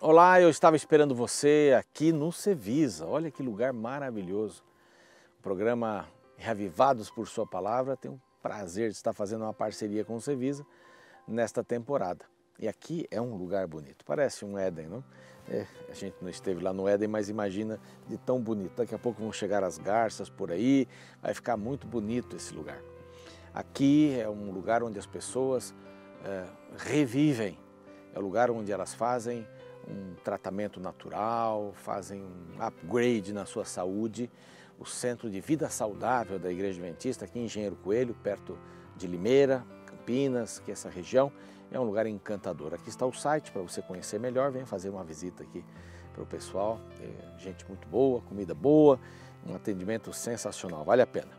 Olá, eu estava esperando você aqui no Cevisa. Olha que lugar maravilhoso. O programa Reavivados por Sua Palavra tem o prazer de estar fazendo uma parceria com o Cevisa nesta temporada. E aqui é um lugar bonito, parece um Éden, não? A gente não esteve lá no Éden, mas imagina de tão bonito. Daqui a pouco vão chegar as garças por aí, vai ficar muito bonito esse lugar. Aqui é um lugar onde as pessoas revivem, é o lugar onde elas fazem um tratamento natural, fazem um upgrade na sua saúde. O Centro de Vida Saudável da Igreja Adventista, aqui em Engenheiro Coelho, perto de Limeira, Campinas, que essa região é um lugar encantador. Aqui está o site para você conhecer melhor, venha fazer uma visita aqui para o pessoal. Gente muito boa, comida boa, um atendimento sensacional, vale a pena.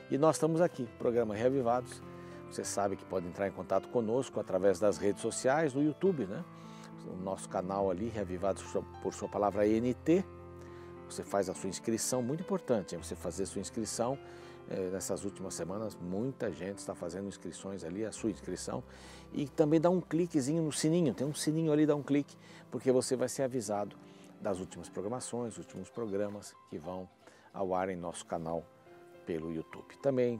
E nós estamos aqui, programa Reavivados. Você sabe que pode entrar em contato conosco através das redes sociais, do YouTube, né? O nosso canal ali, Reavivados por Sua Palavra NT. Você faz a sua inscrição, muito importante você fazer a sua inscrição. Nessas últimas semanas, muita gente está fazendo inscrições ali, a sua inscrição. E também dá um cliquezinho no sininho, tem um sininho ali, dá um clique, porque você vai ser avisado das últimas programações, dos últimos programas que vão ao ar em nosso canal pelo YouTube. Também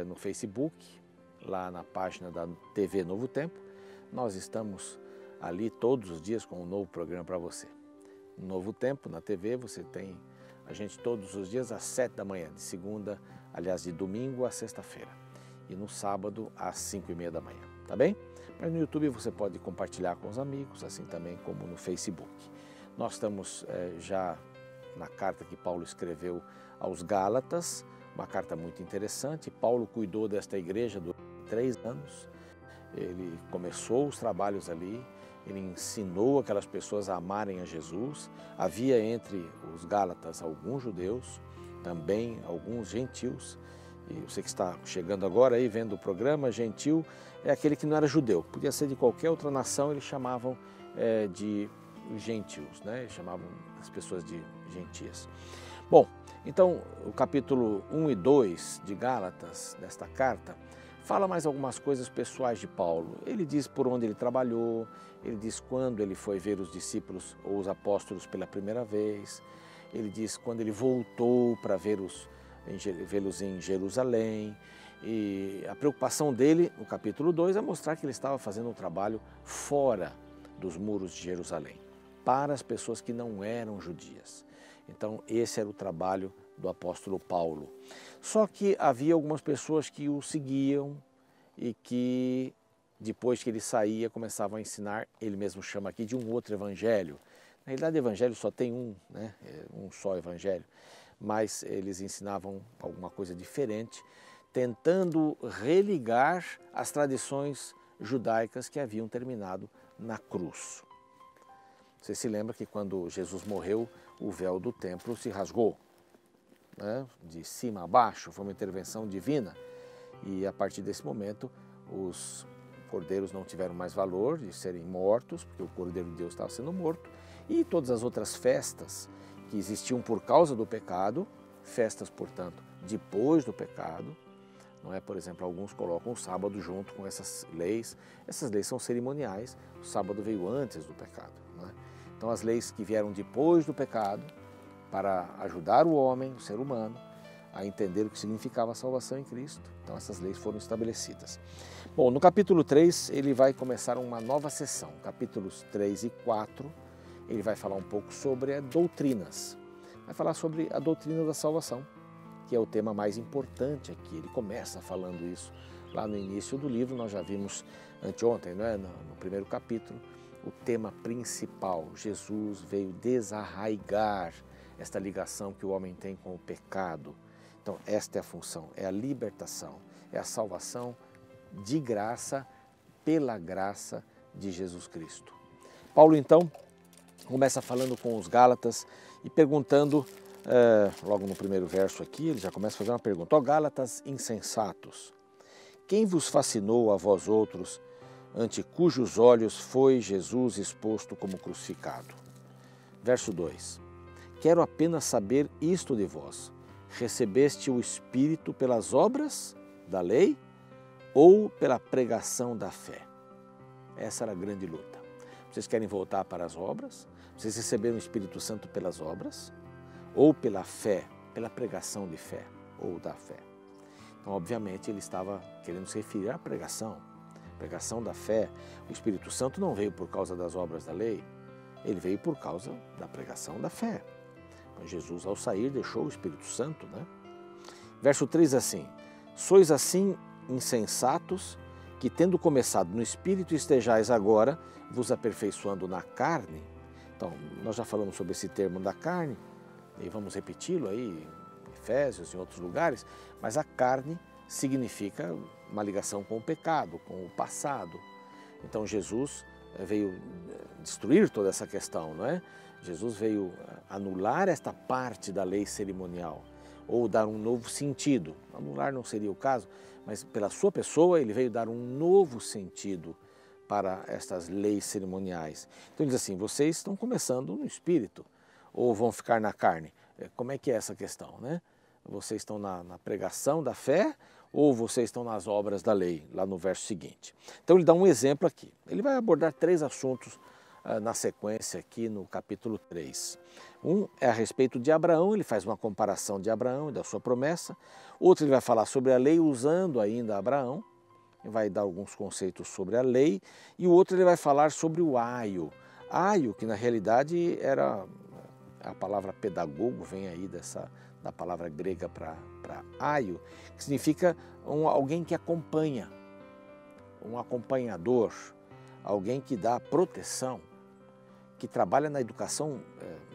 no Facebook, lá na página da TV Novo Tempo, nós estamos ali todos os dias com um novo programa para você. Novo Tempo, na TV, você tem a gente todos os dias às 7 da manhã, de domingo a sexta-feira. E no sábado às 5h30 da manhã, tá bem? Mas no YouTube você pode compartilhar com os amigos, assim também como no Facebook. Nós estamos já na carta que Paulo escreveu aos Gálatas, uma carta muito interessante. Paulo cuidou desta igreja durante 3 anos, ele começou os trabalhos ali, ele ensinou aquelas pessoas a amarem a Jesus. Havia entre os Gálatas alguns judeus, também alguns gentios. E você que está chegando agora aí, vendo o programa, gentil é aquele que não era judeu. Podia ser de qualquer outra nação, eles chamavam de gentios, né? Eles chamavam as pessoas de gentias. Bom, então o capítulo 1 e 2 de Gálatas, desta carta, fala mais algumas coisas pessoais de Paulo. Ele diz por onde ele trabalhou, ele diz quando ele foi ver os discípulos ou os apóstolos pela primeira vez, ele diz quando ele voltou para vê-los em Jerusalém. E a preocupação dele, no capítulo 2, é mostrar que ele estava fazendo um trabalho fora dos muros de Jerusalém, para as pessoas que não eram judias. Então, esse era o trabalho do apóstolo Paulo. Só que havia algumas pessoas que o seguiam e que, depois que ele saía, começavam a ensinar, ele mesmo chama aqui de um outro evangelho. Na realidade, evangelho só tem um, né? Um só evangelho, mas eles ensinavam alguma coisa diferente, tentando religar as tradições judaicas que haviam terminado na cruz. Você se lembra que quando Jesus morreu, o véu do templo se rasgou, né? De cima a baixo, foi uma intervenção divina. E a partir desse momento, os cordeiros não tiveram mais valor de serem mortos, porque o Cordeiro de Deus estava sendo morto, e todas as outras festas que existiam por causa do pecado, festas, portanto, depois do pecado, não é? Por exemplo, alguns colocam o sábado junto com essas leis são cerimoniais, o sábado veio antes do pecado, não é? Então, as leis que vieram depois do pecado, para ajudar o homem, o ser humano, a entender o que significava a salvação em Cristo. Então, essas leis foram estabelecidas. Bom, no capítulo 3, ele vai começar uma nova sessão. Capítulos 3 e 4, ele vai falar um pouco sobre doutrinas. Vai falar sobre a doutrina da salvação, que é o tema mais importante aqui. Ele começa falando isso lá no início do livro. Nós já vimos anteontem, né, no primeiro capítulo, o tema principal. Jesus veio desarraigar esta ligação que o homem tem com o pecado. Então, esta é a função, é a libertação, é a salvação de graça, pela graça de Jesus Cristo. Paulo, então, começa falando com os Gálatas e perguntando, logo no primeiro verso aqui, ele já começa a fazer uma pergunta. Ó Gálatas insensatos, quem vos fascinou a vós outros, ante cujos olhos foi Jesus exposto como crucificado? Verso 2. Quero apenas saber isto de vós. Recebeste o Espírito pelas obras da lei ou pela pregação da fé? Essa era a grande luta. Vocês querem voltar para as obras? Vocês receberam o Espírito Santo pelas obras? Ou pela fé, pela pregação de fé, ou da fé? Então, obviamente, ele estava querendo se referir à pregação da fé. O Espírito Santo não veio por causa das obras da lei, ele veio por causa da pregação da fé. Mas Jesus, ao sair, deixou o Espírito Santo, né? Verso 3 assim: sois assim insensatos, que tendo começado no Espírito, estejais agora vos aperfeiçoando na carne. Então, nós já falamos sobre esse termo da carne, e vamos repeti-lo aí em Efésios e em outros lugares, mas a carne significa uma ligação com o pecado, com o passado. Então Jesus veio destruir toda essa questão, não é? Jesus veio anular esta parte da lei cerimonial, ou dar um novo sentido. Anular não seria o caso, mas pela sua pessoa ele veio dar um novo sentido para estas leis cerimoniais. Então ele diz assim: vocês estão começando no Espírito, ou vão ficar na carne? Como é que é essa questão, né? Vocês estão na pregação da fé, ou vocês estão nas obras da lei, lá no verso seguinte. Então ele dá um exemplo aqui. Ele vai abordar 3 assuntos na sequência aqui no capítulo 3. Um é a respeito de Abraão, ele faz uma comparação de Abraão e da sua promessa. Outro, ele vai falar sobre a lei usando ainda Abraão, vai dar alguns conceitos sobre a lei. E o outro, ele vai falar sobre o aio. Aio, que na realidade era a palavra pedagogo, vem aí da palavra grega para aio, que significa alguém que acompanha, um acompanhador, alguém que dá proteção, que trabalha na educação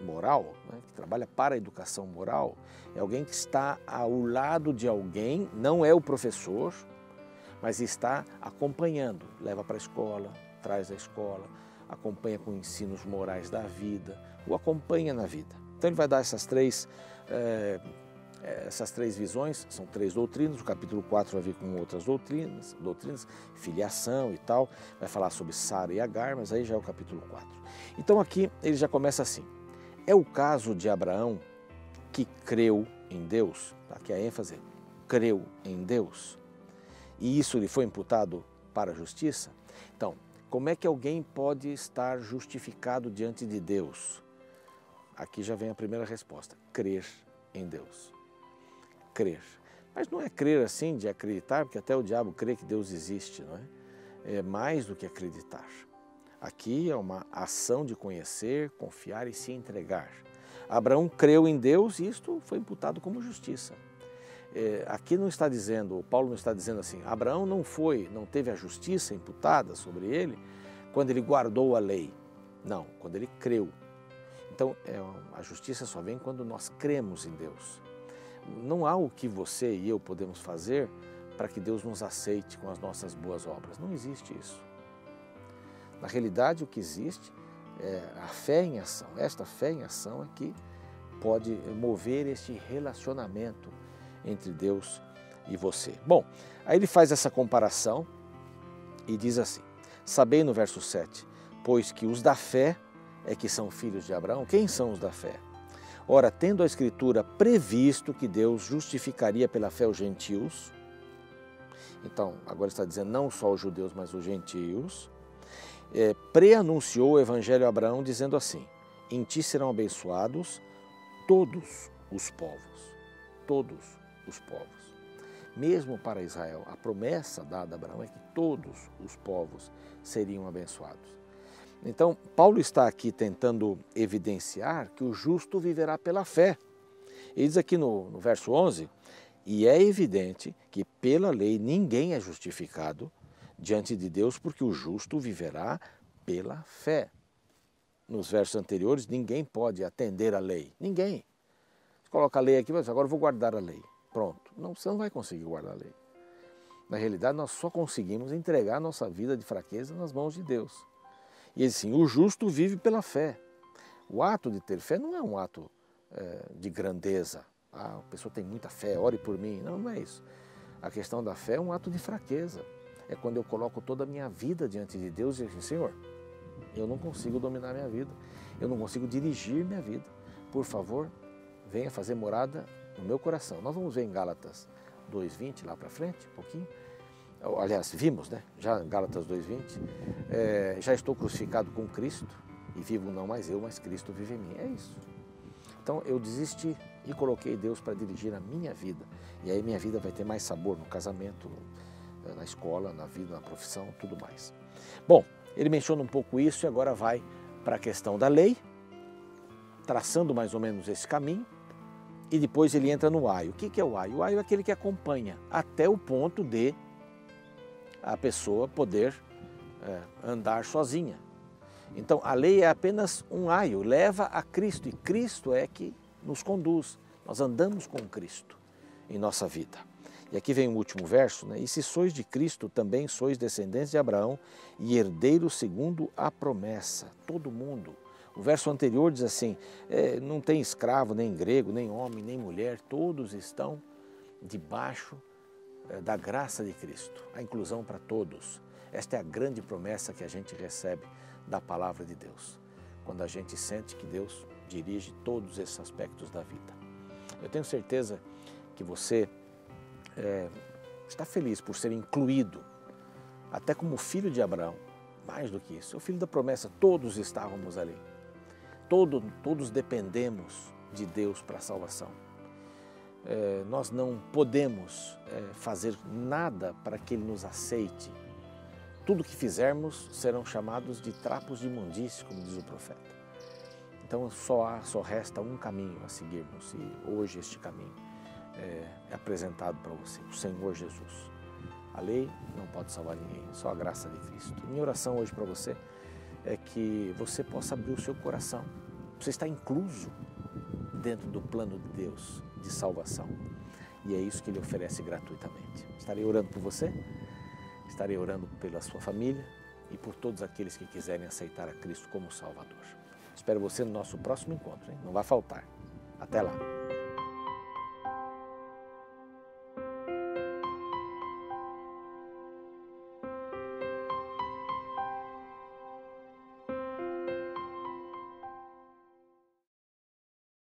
moral, né, que trabalha para a educação moral. É alguém que está ao lado de alguém, não é o professor, mas está acompanhando, leva para a escola, traz à escola, acompanha com ensinos morais da vida, o acompanha na vida. Então ele vai dar essas três visões, são 3 doutrinas. O capítulo 4 vai vir com outras doutrinas, filiação e tal, vai falar sobre Sara e Agar, mas aí já é o capítulo 4. Então aqui ele já começa assim: é o caso de Abraão que creu em Deus, aqui a ênfase, creu em Deus, e isso lhe foi imputado para a justiça. Então, como é que alguém pode estar justificado diante de Deus? Aqui já vem a primeira resposta: crer em Deus. Crer. Mas não é crer assim de acreditar, porque até o diabo crê que Deus existe, não é? É mais do que acreditar. Aqui é uma ação de conhecer, confiar e se entregar. Abraão creu em Deus e isto foi imputado como justiça. Aqui não está dizendo, Paulo não está dizendo assim, Abraão não teve a justiça imputada sobre ele quando ele guardou a lei. Não, quando ele creu. Então, a justiça só vem quando nós cremos em Deus. Não há o que você e eu podemos fazer para que Deus nos aceite com as nossas boas obras. Não existe isso. Na realidade, o que existe é a fé em ação. Esta fé em ação é que pode mover este relacionamento entre Deus e você. Bom, aí ele faz essa comparação e diz assim: sabei no verso 7, pois que os da fé é que são filhos de Abraão. Quem são os da fé? Ora, tendo a Escritura previsto que Deus justificaria pela fé os gentios, então agora está dizendo não só os judeus, mas os gentios, preanunciou o Evangelho a Abraão dizendo assim: em ti serão abençoados todos os povos. Todos os povos. Mesmo para Israel, a promessa dada a Abraão é que todos os povos seriam abençoados. Então, Paulo está aqui tentando evidenciar que o justo viverá pela fé. Ele diz aqui no verso 11, e é evidente que pela lei ninguém é justificado diante de Deus, porque o justo viverá pela fé. Nos versos anteriores, ninguém pode atender a lei. Ninguém. Você coloca a lei aqui, mas agora eu vou guardar a lei. Pronto. Não, você não vai conseguir guardar a lei. Na realidade, nós só conseguimos entregar a nossa vida de fraqueza nas mãos de Deus. E ele diz assim, o justo vive pela fé. O ato de ter fé não é um ato de grandeza. A pessoa tem muita fé, ore por mim. Não, não é isso. A questão da fé é um ato de fraqueza. É quando eu coloco toda a minha vida diante de Deus e digo, Senhor, eu não consigo dominar minha vida. Eu não consigo dirigir minha vida. Por favor, venha fazer morada no meu coração. Nós vamos ver em Gálatas 2:20 lá para frente, um pouquinho. aliás, vimos, né? Já em Gálatas 2:20, já estou crucificado com Cristo e vivo não mais eu, mas Cristo vive em mim. É isso. Então eu desisti e coloquei Deus para dirigir a minha vida. E aí minha vida vai ter mais sabor no casamento, na escola, na vida, na profissão, tudo mais. Bom, ele menciona um pouco isso e agora vai para a questão da lei, traçando mais ou menos esse caminho, e depois ele entra no aio. O que é o aio? O aio é aquele que acompanha até o ponto de a pessoa poder andar sozinha. Então a lei é apenas um aio, leva a Cristo, e Cristo é que nos conduz. Nós andamos com Cristo em nossa vida. E aqui vem o último verso, né? E se sois de Cristo, também sois descendentes de Abraão e herdeiros segundo a promessa. Todo mundo. O verso anterior diz assim, não tem escravo, nem grego, nem homem, nem mulher, todos estão debaixo da graça de Cristo. A inclusão para todos. Esta é a grande promessa que a gente recebe da palavra de Deus, quando a gente sente que Deus dirige todos esses aspectos da vida. Eu tenho certeza que você está feliz por ser incluído, até como filho de Abraão, mais do que isso, o filho da promessa, todos estávamos ali, todos dependemos de Deus para a salvação. Nós não podemos fazer nada para que Ele nos aceite. Tudo que fizermos serão chamados de trapos de imundície, como diz o profeta. Então só resta um caminho a seguirmos, e hoje este caminho é apresentado para você, o Senhor Jesus. A lei não pode salvar ninguém, só a graça de Cristo. Minha oração hoje para você é que você possa abrir o seu coração. Você está incluso dentro do plano de Deus de salvação, e é isso que Ele oferece gratuitamente. Estarei orando por você. Estarei orando pela sua família e por todos aqueles que quiserem aceitar a Cristo como Salvador. Espero você no nosso próximo encontro, hein? Não vai faltar. Até lá.